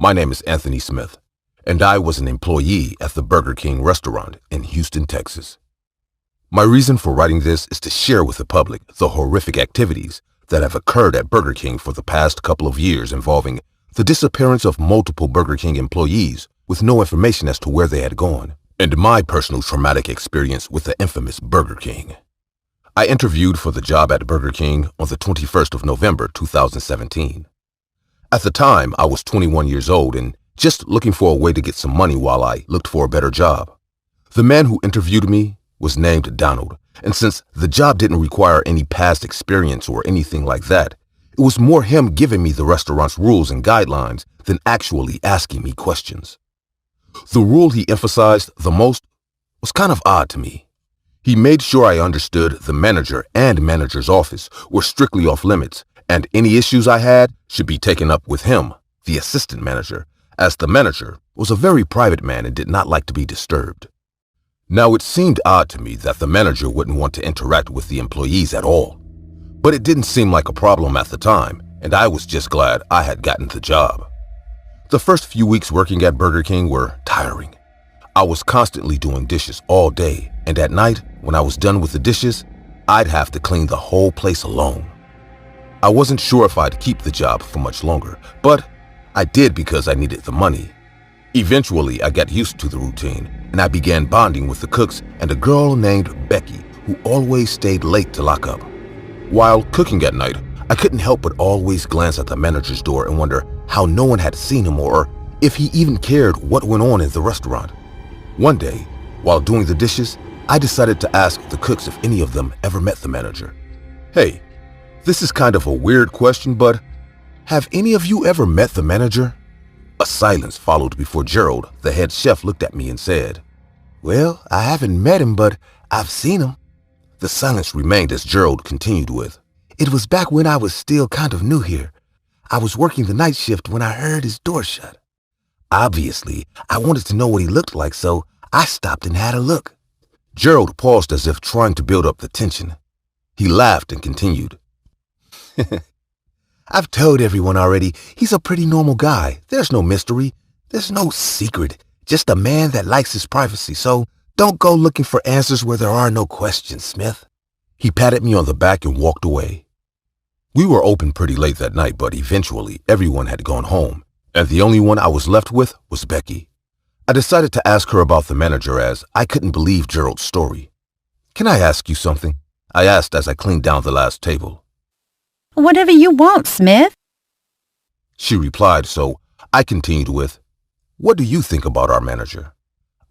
My name is Anthony Smith, and I was an employee at the Burger King restaurant in Houston, Texas. My reason for writing this is to share with the public the horrific activities that have occurred at Burger King for the past couple of years involving the disappearance of multiple Burger King employees with no information as to where they had gone, and my personal traumatic experience with the infamous Burger King. I interviewed for the job at Burger King on the 21st of November 2017. At the time, I was 21 years old and just looking for a way to get some money while I looked for a better job. The man who interviewed me was named Donald, and since the job didn't require any past experience or anything like that, it was more him giving me the restaurant's rules and guidelines than actually asking me questions. The rule he emphasized the most was kind of odd to me. He made sure I understood the manager and manager's office were strictly off limits, and any issues I had should be taken up with him, the assistant manager, as the manager was a very private man and did not like to be disturbed. Now, it seemed odd to me that the manager wouldn't want to interact with the employees at all, but it didn't seem like a problem at the time, and I was just glad I had gotten the job. The first few weeks working at Burger King were tiring. I was constantly doing dishes all day, and at night, when I was done with the dishes, I'd have to clean the whole place alone. I wasn't sure if I'd keep the job for much longer, but I did because I needed the money. Eventually, I got used to the routine, and I began bonding with the cooks and a girl named Becky, who always stayed late to lock up. While cooking at night, I couldn't help but always glance at the manager's door and wonder how no one had seen him or if he even cared what went on in the restaurant. One day, while doing the dishes, I decided to ask the cooks if any of them ever met the manager. Hey, this is kind of a weird question, but have any of you ever met the manager? A silence followed before Gerald, the head chef, looked at me and said, "Well, I haven't met him, but I've seen him." The silence remained as Gerald continued with, "It was back when I was still kind of new here. I was working the night shift when I heard his door shut. Obviously, I wanted to know what he looked like, so I stopped and had a look." Gerald paused as if trying to build up the tension. He laughed and continued, "I've told everyone already, he's a pretty normal guy. There's no mystery. There's no secret. Just a man that likes his privacy, so don't go looking for answers where there are no questions, Smith." He patted me on the back and walked away. We were open pretty late that night, but eventually everyone had gone home, and the only one I was left with was Becky. I decided to ask her about the manager as I couldn't believe Gerald's story. "Can I ask you something?" I asked as I cleaned down the last table. "Whatever you want, Smith." She replied, so I continued with, "What do you think about our manager?"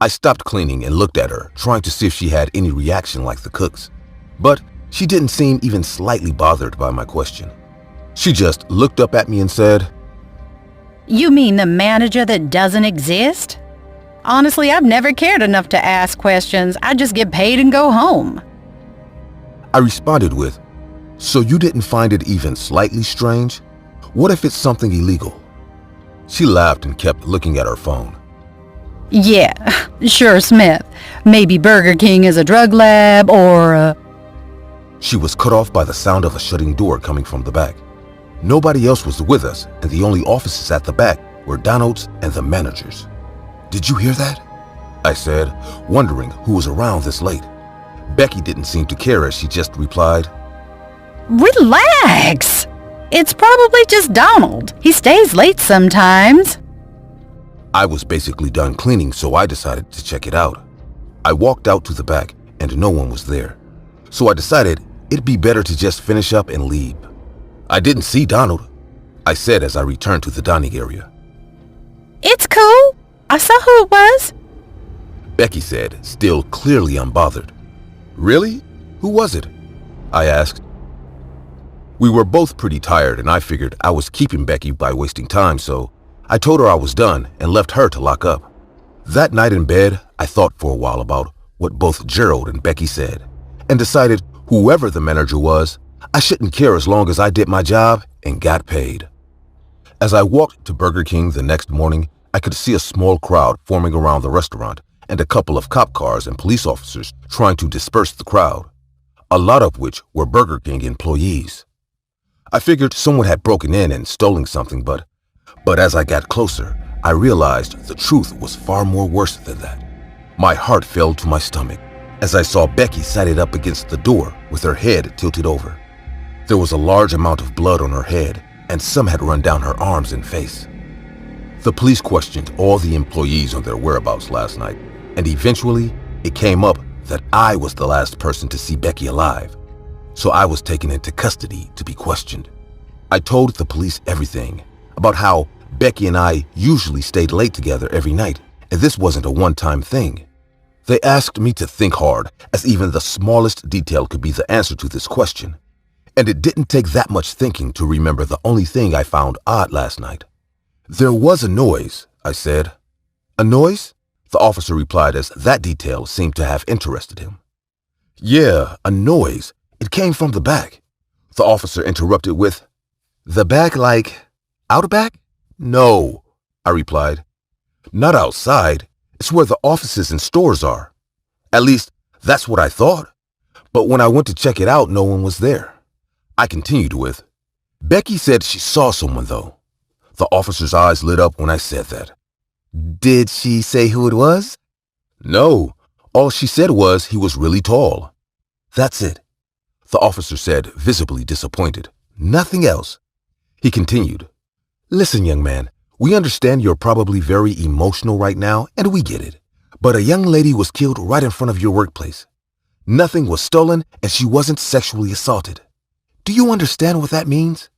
I stopped cleaning and looked at her, trying to see if she had any reaction like the cooks. But she didn't seem even slightly bothered by my question. She just looked up at me and said, "You mean the manager that doesn't exist? Honestly, I've never cared enough to ask questions. I just get paid and go home." I responded with, "So you didn't find it even slightly strange? What if it's something illegal?" She laughed and kept looking at her phone. "Yeah, sure, Smith. Maybe Burger King is a drug lab or She was cut off by the sound of a shutting door coming from the back. Nobody else was with us, and the only offices at the back were Donald's and the manager's. "Did you hear that?" I said, wondering who was around this late. Becky didn't seem to care as she just replied, Relax. It's probably just Donald. He stays late sometimes." I was basically done cleaning, so I decided to check it out. I walked out to the back, and no one was there. So I decided it'd be better to just finish up and leave. "I didn't see Donald," I said as I returned to the dining area. "It's cool. I saw who it was." Becky said, still clearly unbothered. "Really? Who was it?" I asked. We were both pretty tired, and I figured I was keeping Becky by wasting time, so I told her I was done and left her to lock up. That night in bed, I thought for a while about what both Gerald and Becky said, and decided whoever the manager was, I shouldn't care as long as I did my job and got paid. As I walked to Burger King the next morning, I could see a small crowd forming around the restaurant and a couple of cop cars and police officers trying to disperse the crowd, a lot of which were Burger King employees. I figured someone had broken in and stolen something, but as I got closer, I realized the truth was far more worse than that. My heart fell to my stomach as I saw Becky sided up against the door with her head tilted over. There was a large amount of blood on her head, and some had run down her arms and face. The police questioned all the employees on their whereabouts last night, and eventually it came up that I was the last person to see Becky alive, so I was taken into custody to be questioned. I told the police everything about how Becky and I usually stayed late together every night, and this wasn't a one-time thing. They asked me to think hard, as even the smallest detail could be the answer to this question. And it didn't take that much thinking to remember the only thing I found odd last night. "There was a noise," I said. "A noise?" the officer replied, as that detail seemed to have interested him. "Yeah, a noise. It came from the back," the officer interrupted with, "The back like out back?" "No," I replied. "Not outside. It's where the offices and stores are. At least, that's what I thought. But when I went to check it out, no one was there." I continued with, "Becky said she saw someone, though." The officer's eyes lit up when I said that. "Did she say who it was?" "No. All she said was he was really tall." "That's it," the officer said, visibly disappointed. "Nothing else." He continued, "Listen, young man, we understand you're probably very emotional right now, and we get it. But a young lady was killed right in front of your workplace. Nothing was stolen, and she wasn't sexually assaulted. Do you understand what that means?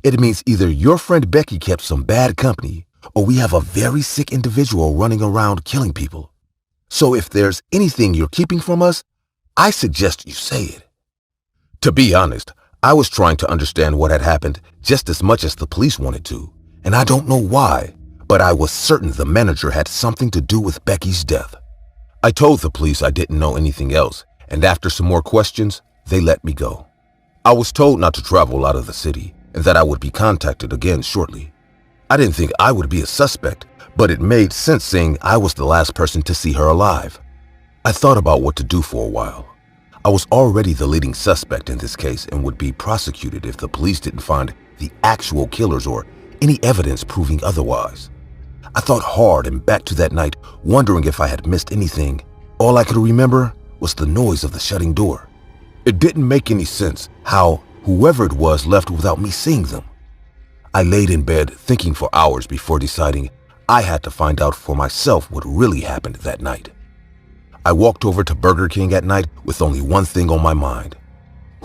It means either your friend Becky kept some bad company, or we have a very sick individual running around killing people. So if there's anything you're keeping from us, I suggest you say it." To be honest, I was trying to understand what had happened just as much as the police wanted to, and I don't know why, but I was certain the manager had something to do with Becky's death. I told the police I didn't know anything else, and after some more questions, they let me go. I was told not to travel out of the city and that I would be contacted again shortly. I didn't think I would be a suspect, but it made sense seeing I was the last person to see her alive. I thought about what to do for a while. I was already the leading suspect in this case and would be prosecuted if the police didn't find the actual killers or any evidence proving otherwise. I thought hard and back to that night, wondering if I had missed anything. All I could remember was the noise of the shutting door. It didn't make any sense how whoever it was left without me seeing them. I laid in bed thinking for hours before deciding I had to find out for myself what really happened that night. I walked over to Burger King at night with only one thing on my mind.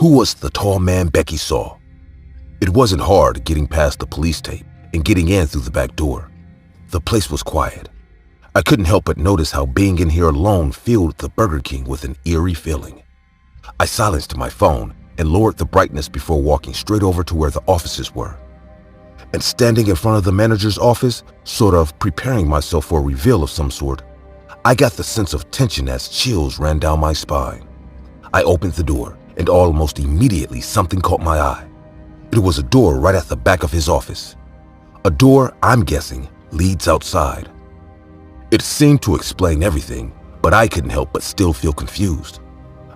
Who was the tall man Becky saw? It wasn't hard getting past the police tape and getting in through the back door. The place was quiet. I couldn't help but notice how being in here alone filled the Burger King with an eerie feeling. I silenced my phone and lowered the brightness before walking straight over to where the offices were. And standing in front of the manager's office, sort of preparing myself for a reveal of some sort, I got the sense of tension as chills ran down my spine. I opened the door, and almost immediately something caught my eye. It was a door right at the back of his office. A door, I'm guessing, leads outside. It seemed to explain everything, but I couldn't help but still feel confused.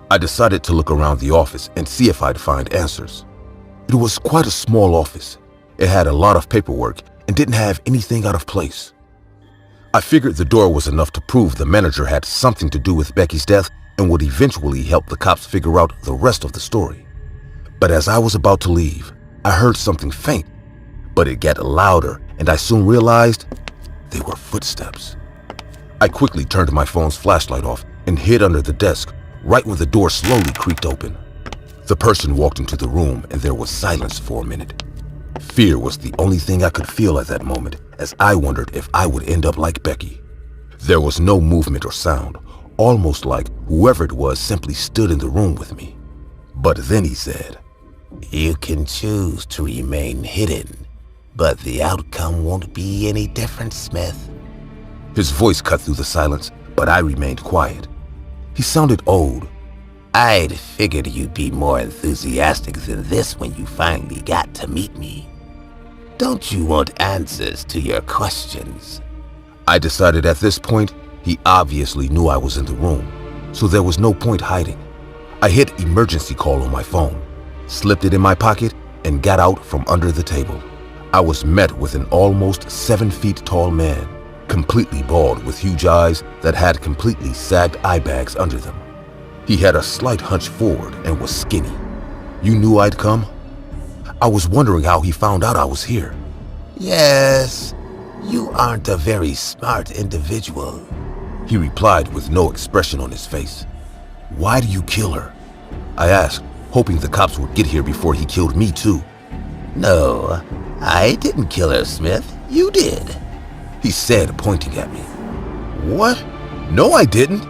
I decided to look around the office and see if I'd find answers. It was quite a small office. It had a lot of paperwork and didn't have anything out of place. I figured the door was enough to prove the manager had something to do with Becky's death and would eventually help the cops figure out the rest of the story. But as I was about to leave, I heard something faint, but it got louder and I soon realized they were footsteps. I quickly turned my phone's flashlight off and hid under the desk right when the door slowly creaked open. The person walked into the room and there was silence for a minute. Fear was the only thing I could feel at that moment as I wondered if I would end up like Becky. There was no movement or sound, almost like whoever it was simply stood in the room with me. But then he said, "You can choose to remain hidden, but the outcome won't be any different, Smith." His voice cut through the silence, but I remained quiet. He sounded old. "I'd figured you'd be more enthusiastic than this when you finally got to meet me. Don't you want answers to your questions?" I decided at this point he obviously knew I was in the room, so there was no point hiding. I hit emergency call on my phone, slipped it in my pocket, and got out from under the table. I was met with an almost 7 feet tall man, completely bald with huge eyes that had completely sagged eye bags under them. He had a slight hunch forward and was skinny. You knew I'd come? I was wondering how he found out I was here. Yes, you aren't a very smart individual, he replied with no expression on his face. Why do you kill her? I asked, hoping the cops would get here before he killed me too. No, I didn't kill her, Smith. You did, he said, pointing at me. What? No, I didn't.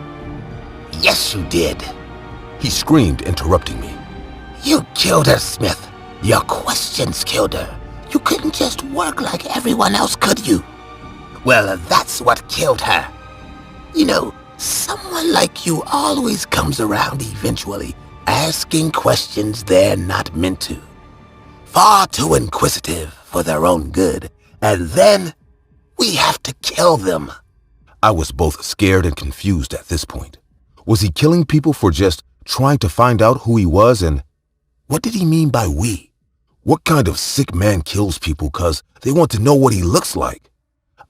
Yes, you did, he screamed, interrupting me. You killed her, Smith. Your questions killed her. You couldn't just work like everyone else, could you? Well, that's what killed her. You know, someone like you always comes around eventually, asking questions they're not meant to. Far too inquisitive for their own good, and then we have to kill them. I was both scared and confused at this point. Was he killing people for just trying to find out who he was, and what did he mean by we? What kind of sick man kills people because they want to know what he looks like?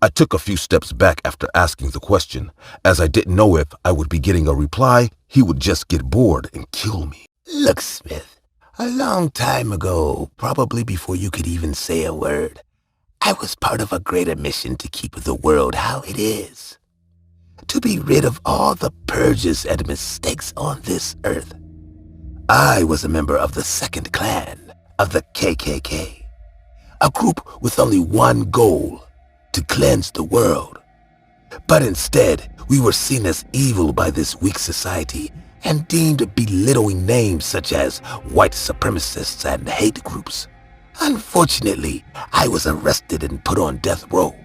I took a few steps back after asking the question, as I didn't know if I would be getting a reply he would just get bored and kill me. Look, Smith, a long time ago, probably before you could even say a word, I was part of a greater mission to keep the world how it is. To be rid of all the purges and mistakes on this earth. I was a member of the second clan of the KKK, a group with only one goal, to cleanse the world. But instead, we were seen as evil by this weak society and deemed belittling names such as white supremacists and hate groups. Unfortunately, I was arrested and put on death row.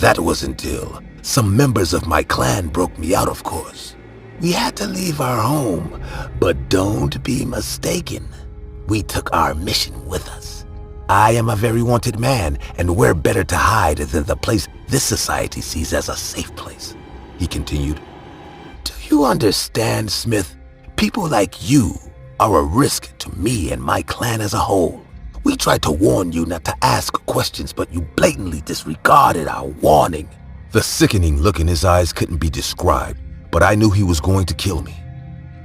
That was until some members of my clan broke me out, of course. We had to leave our home, but don't be mistaken. We took our mission with us. I am a very wanted man, and where better to hide than the place this society sees as a safe place, he continued. Do you understand, Smith? People like you are a risk to me and my clan as a whole. We tried to warn you not to ask questions, but you blatantly disregarded our warning. The sickening look in his eyes couldn't be described, but I knew he was going to kill me.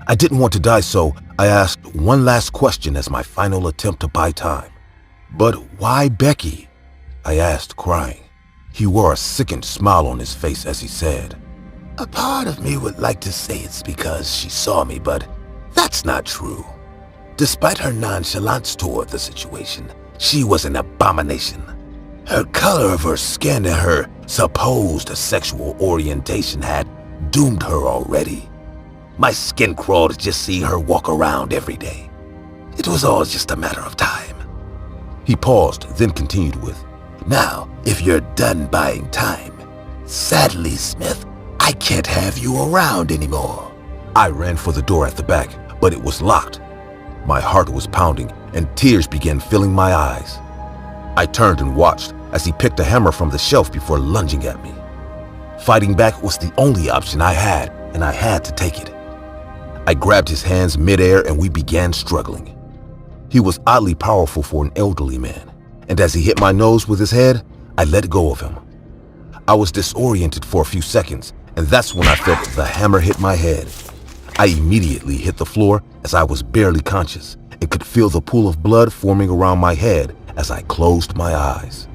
I didn't want to die, so I asked one last question as my final attempt to buy time. But why Becky? I asked, crying. He wore a sickened smile on his face as he said, A part of me would like to say it's because she saw me, but that's not true. Despite her nonchalance toward the situation, she was an abomination. Her color of her skin and her supposed sexual orientation had doomed her already. My skin crawled to just see her walk around every day. It was all just a matter of time. He paused, then continued with, Now, if you're done buying time, sadly, Smith, I can't have you around anymore. I ran for the door at the back, but it was locked. My heart was pounding and tears began filling my eyes. I turned and watched as he picked a hammer from the shelf before lunging at me. Fighting back was the only option I had, and I had to take it. I grabbed his hands midair and we began struggling. He was oddly powerful for an elderly man, and as he hit my nose with his head, I let go of him. I was disoriented for a few seconds, and that's when I felt the hammer hit my head. I immediately hit the floor as I was barely conscious and could feel the pool of blood forming around my head as I closed my eyes.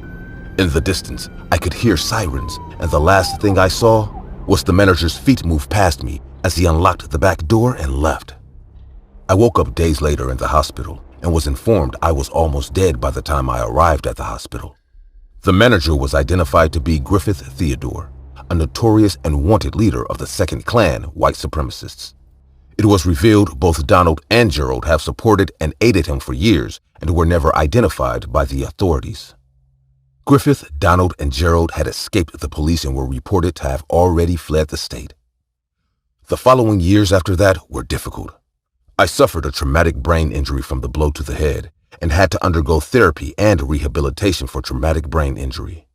In the distance, I could hear sirens, and the last thing I saw was the manager's feet move past me as he unlocked the back door and left. I woke up days later in the hospital and was informed I was almost dead by the time I arrived at the hospital. The manager was identified to be Griffith Theodore, a notorious and wanted leader of the second clan, white supremacists. It was revealed both Donald and Gerald have supported and aided him for years and were never identified by the authorities. Griffith, Donald, and Gerald had escaped the police and were reported to have already fled the state. The following years after that were difficult. I suffered a traumatic brain injury from the blow to the head and had to undergo therapy and rehabilitation for traumatic brain injury.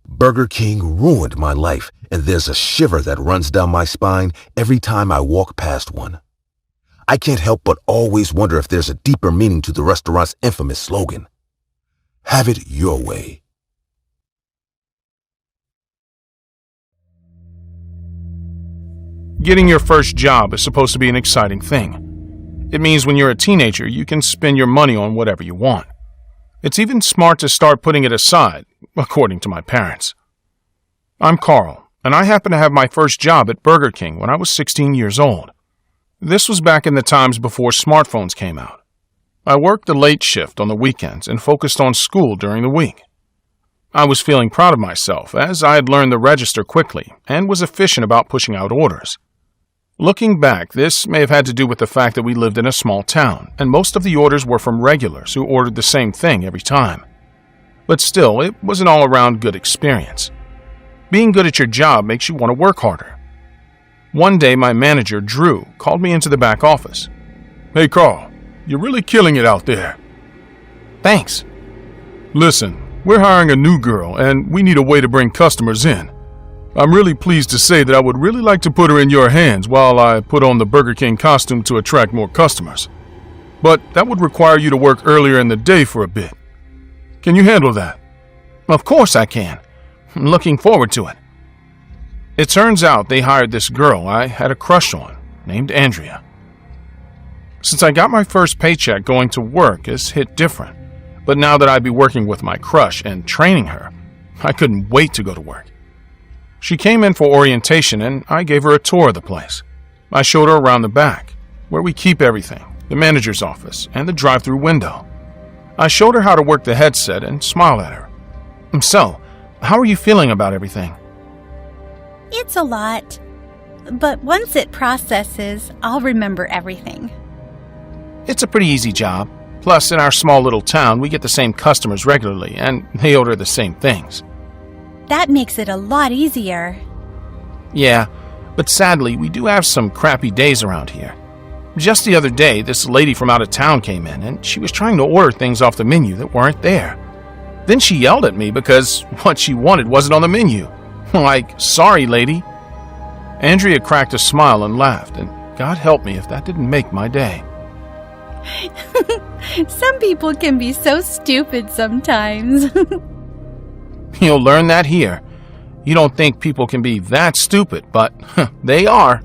Burger King ruined my life, and there's a shiver that runs down my spine every time I walk past one. I can't help but always wonder if there's a deeper meaning to the restaurant's infamous slogan. Have it your way. Getting your first job is supposed to be an exciting thing. It means when you're a teenager, you can spend your money on whatever you want. It's even smart to start putting it aside, according to my parents. I'm Carl, and I happened to have my first job at Burger King when I was 16 years old. This was back in the times before smartphones came out. I worked the late shift on the weekends and focused on school during the week. I was feeling proud of myself as I had learned the register quickly and was efficient about pushing out orders. Looking back, this may have had to do with the fact that we lived in a small town, and most of the orders were from regulars who ordered the same thing every time. But still, it was an all-around good experience. Being good at your job makes you want to work harder. One day, my manager, Drew, called me into the back office. "Hey, Carl, you're really killing it out there." "Thanks." "Listen, we're hiring a new girl, and we need a way to bring customers in. I'm really pleased to say that I would really like to put her in your hands while I put on the Burger King costume to attract more customers. But that would require you to work earlier in the day for a bit. Can you handle that?" "Of course I can. I'm looking forward to it." It turns out they hired this girl I had a crush on, named Andrea. Since I got my first paycheck, going to work has hit different. But now that I'd be working with my crush and training her, I couldn't wait to go to work. She came in for orientation and I gave her a tour of the place. I showed her around the back, where we keep everything, the manager's office, and the drive-through window. I showed her how to work the headset and smiled at her. "So, how are you feeling about everything?" It's a lot. But once it processes, I'll remember everything. "It's a pretty easy job. Plus, in our small little town, we get the same customers regularly, and they order the same things." That makes it a lot easier. "Yeah, but sadly, we do have some crappy days around here. Just the other day, this lady from out of town came in, and she was trying to order things off the menu that weren't there. Then she yelled at me because what she wanted wasn't on the menu. Like, sorry, lady." Andrea cracked a smile and laughed, and God help me if that didn't make my day. Some people can be so stupid sometimes. You'll learn that here. You don't think people can be that stupid, but they are.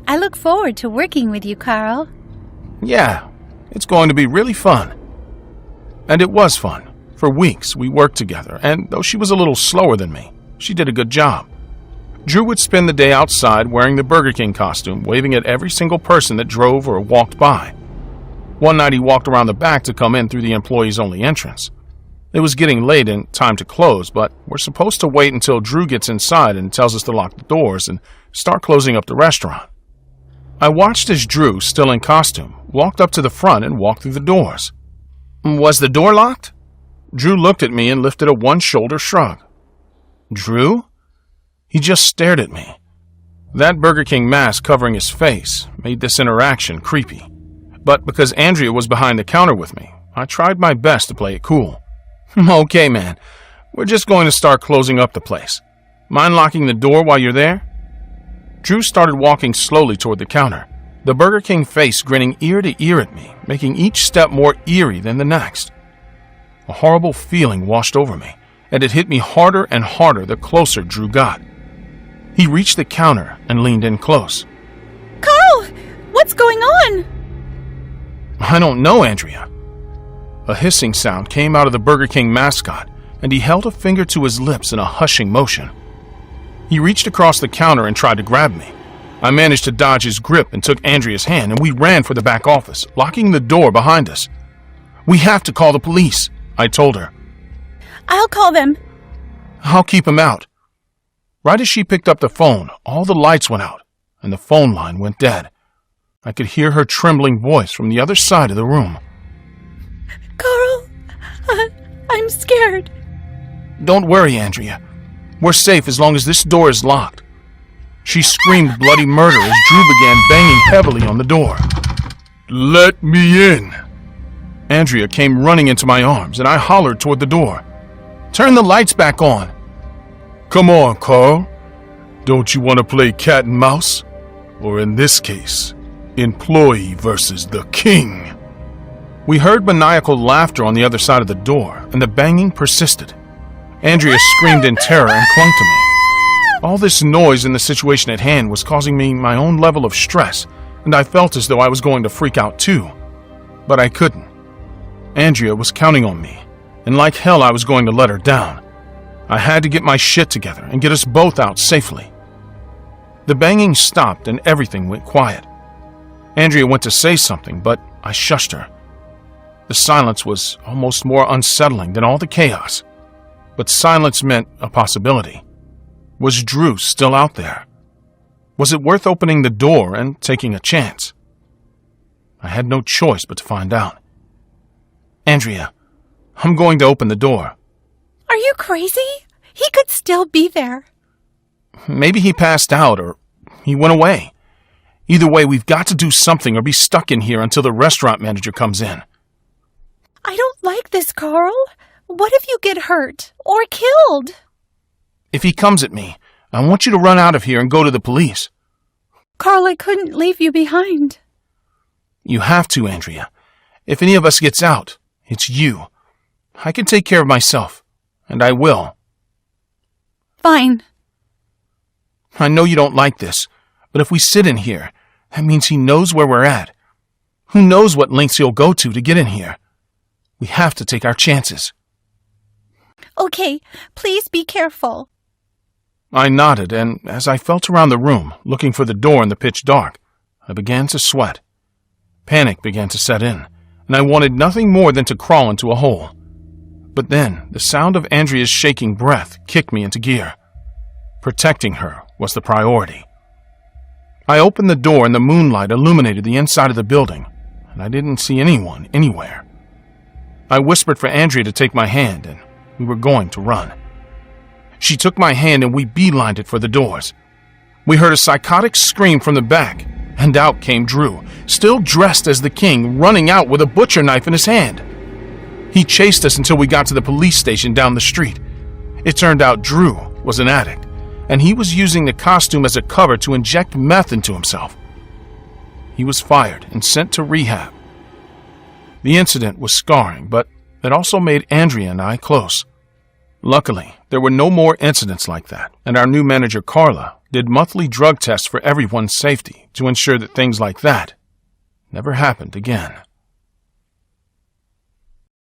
I look forward to working with you, Carl. Yeah, it's going to be really fun. And it was fun. For weeks, we worked together, and though she was a little slower than me, she did a good job. Drew would spend the day outside wearing the Burger King costume, waving at every single person that drove or walked by. One night he walked around the back to come in through the employees-only entrance. It was getting late and time to close, but we're supposed to wait until Drew gets inside and tells us to lock the doors and start closing up the restaurant. I watched as Drew, still in costume, walked up to the front and walked through the doors. "Was the door locked?" Drew looked at me and lifted a one-shoulder shrug. "Drew?" He just stared at me. That Burger King mask covering his face made this interaction creepy. But because Andrea was behind the counter with me, I tried my best to play it cool. "Okay, man. We're just going to start closing up the place. Mind locking the door while you're there?" Drew started walking slowly toward the counter, the Burger King face grinning ear to ear at me, making each step more eerie than the next. A horrible feeling washed over me, and it hit me harder and harder the closer Drew got. He reached the counter and leaned in close. Carl! What's going on? "I don't know, Andrea." A hissing sound came out of the Burger King mascot, and he held a finger to his lips in a hushing motion. He reached across the counter and tried to grab me. I managed to dodge his grip and took Andrea's hand, and we ran for the back office, locking the door behind us. "We have to call the police," I told her. I'll call them. "I'll keep him out." Right as she picked up the phone, all the lights went out, and the phone line went dead. I could hear her trembling voice from the other side of the room. Carl, I'm scared. "Don't worry, Andrea. We're safe as long as this door is locked." She screamed bloody murder as Drew began banging heavily on the door. "Let me in." Andrea came running into my arms, and I hollered toward the door. "Turn the lights back on." "Come on, Carl. Don't you want to play cat and mouse? Or in this case, employee versus the king?" We heard maniacal laughter on the other side of the door, and the banging persisted. Andrea screamed in terror and clung to me. All this noise in the situation at hand was causing me my own level of stress, and I felt as though I was going to freak out too. But I couldn't. Andrea was counting on me, and like hell I was going to let her down. I had to get my shit together and get us both out safely. The banging stopped and everything went quiet. Andrea went to say something, but I shushed her. The silence was almost more unsettling than all the chaos. But silence meant a possibility. Was Drew still out there? Was it worth opening the door and taking a chance? I had no choice but to find out. Andrea, I'm going to open the door. Are you crazy? He could still be there. Maybe he passed out or he went away. Either way, we've got to do something or be stuck in here until the restaurant manager comes in. I don't like this, Carl. What if you get hurt or killed? If he comes at me, I want you to run out of here and go to the police. Carl, I couldn't leave you behind. You have to, Andrea. If any of us gets out, it's you. I can take care of myself, and I will. Fine. I know you don't like this, but if we sit in here, that means he knows where we're at. Who knows what lengths he'll go to get in here? We have to take our chances. Okay, please be careful. I nodded, and as I felt around the room, looking for the door in the pitch dark, I began to sweat. Panic began to set in, and I wanted nothing more than to crawl into a hole. But then, the sound of Andrea's shaking breath kicked me into gear. Protecting her was the priority. I opened the door and the moonlight illuminated the inside of the building, and I didn't see anyone anywhere. I whispered for Andrea to take my hand, and we were going to run. She took my hand and we beelined it for the doors. We heard a psychotic scream from the back, and out came Drew, still dressed as the king, running out with a butcher knife in his hand. He chased us until we got to the police station down the street. It turned out Drew was an addict, and he was using the costume as a cover to inject meth into himself. He was fired and sent to rehab. The incident was scarring, but it also made Andrea and I close. Luckily, there were no more incidents like that, and our new manager, Carla, did monthly drug tests for everyone's safety to ensure that things like that never happened again.